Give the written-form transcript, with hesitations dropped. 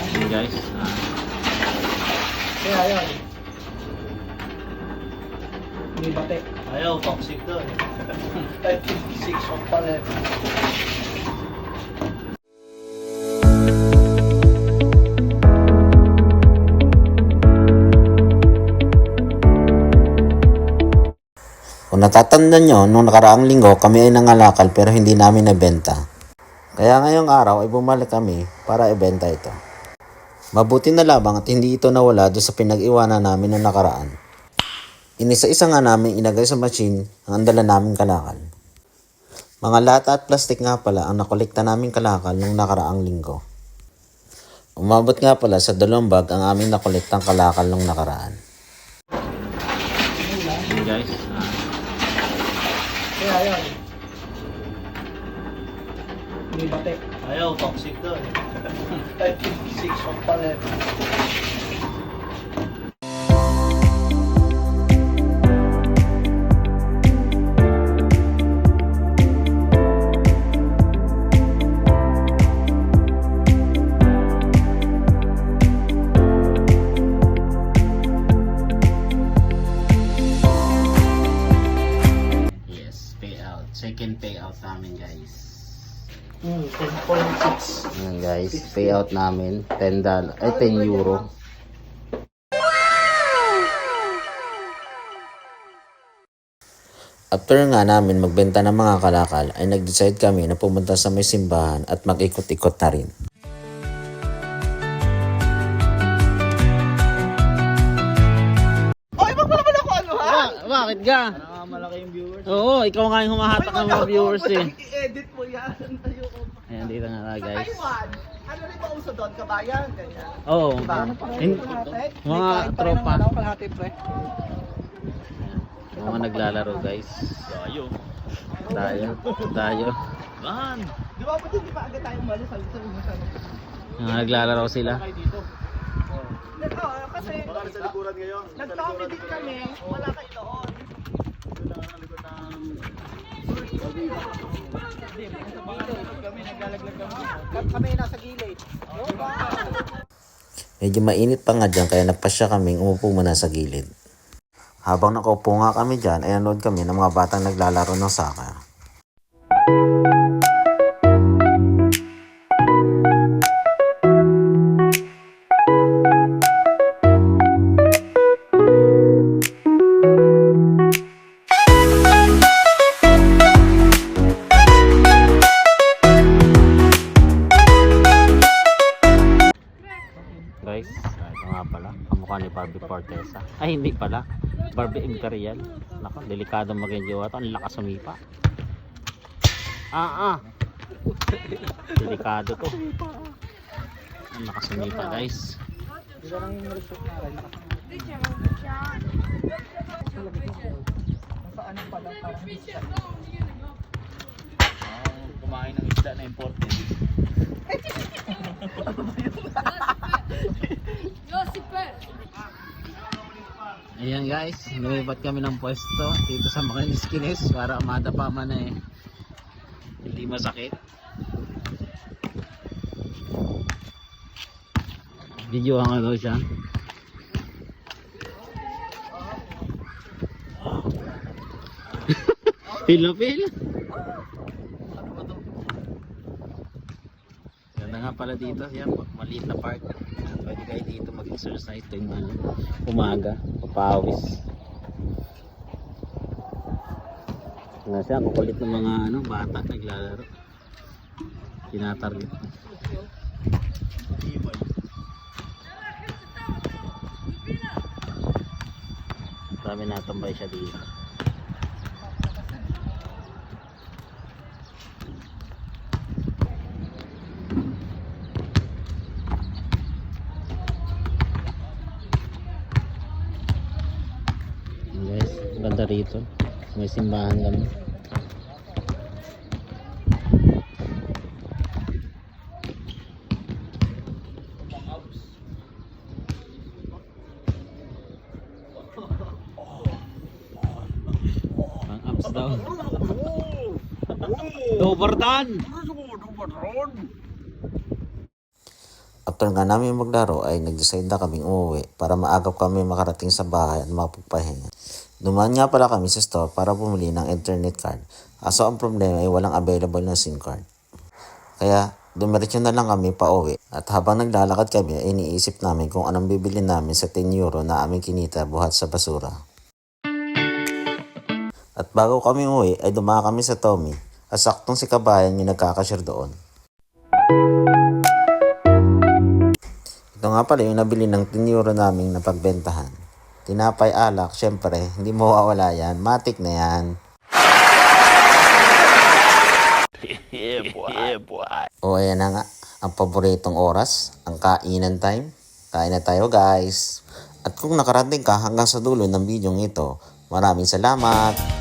Hey guys, Kaya yun. May bate. Ayaw, toxic doon. 56 off pala. Kung natatandaan nyo, nung nakaraang linggo kami ay nangalakal pero hindi namin nabenta. Kaya ngayong araw ay bumalik kami para ibenta ito. Mabuti na labang at hindi ito nawala doon sa pinag-iwanan namin nung nakaraan. Inisa-isa nga namin inagay sa machine ang dala naming kalakal. Mga lata at plastik nga pala ang nakolekta naming kalakal nung nakaraang linggo. Umabot nga pala sa 2 bag ang aming nakolektang kalakal nung nakaraan. hey guys, Kaya yun. May bate. Ayaw, toxic doon. 56 off pala. Yes, payout. Second payout namin guys. 10.6. Ayan guys, payout namin $10, ay 10 euro. After nga namin magbenta ng mga kalakal ay nag-decide kami na pumunta sa may simbahan at mag-ikot-ikot na rin. Ay, wag mo naman ako ano ha? bakit ka? Malaki yung viewers. Oo, ikaw nga yung humahatak ng mga viewers eh. I-edit mo yan. Ayoko. Ayan, dito nga Sa guys. Taiwan, ano rin ba uso doon? Kabayan? Ganyan. Oo, Diba? mga tropa. Kalahati pre. Mga naglalaro guys. Tayo. Man! Di ba ba't hindi pa agad tayo umalis? Sabi mo siya. Mga naglalaro sila. Kasi Baka sa likuran ngayon. nag-comedy kami, wala kayo doon. Kami naglalaglag kami. Kami nasa gilid. Medyo mainit pa nga dyan kaya nagpasya kaming umupo muna sa gilid. Habang nakaupo nga kami dyan ay nanood kami ng mga batang naglalaro ng soccer. Guys, ito nga pala. Kamukha ni Barbie Fortesa. Ay, hindi pala. Barbie Imperial. Nako, delikado maging jowa to. Ang lakas sumipa. Delikado to. Ang lakas sumipa guys. Ano pala parang Kumain ng isda na imported. Ayan guys, lumipat kami ng pwesto dito sa Makinis-Kinis para madapa man eh. Hindi masakit. Video ang ano siya. Feel na feel. Ganda nga pala dito. Yan, maliit na park. Pwede kayo dito mag-exercise tuwing umaga. Papawis. Nga siya, kukulit ng mga bata naglalaro. Tinatarget. Marami natambay siya dito. Guys, ganda rito. May simbahan kami. Ang abs daw. Doberdan. After nga namin maglaro ay nag-decide na kaming umuwi para maagap kami makarating sa bahay at makapagpahinga. Dumaan nga pala kami sa store para bumili ng internet card. Kaso ang problema ay walang available na SIM card. Kaya dumiretso na lang kami pa uwi. At habang naglalakad kami ay iniisip namin kung anong bibili namin sa 10 euro na aming kinita buhat sa basura. At bago kami umuwi ay dumaan kami sa Tommy at saktong si Kabayan yung nagkakashare doon. Ito nga pala yung nabili ng 10 euro naming napagbentahan. Tinapay, alak, syempre, hindi mawawala yan. Matik na yan. O ayan na nga, ang paboritong oras, ang kainan time. Kain na tayo guys. At kung nakarating ka hanggang sa dulo ng bidyong ito, maraming salamat.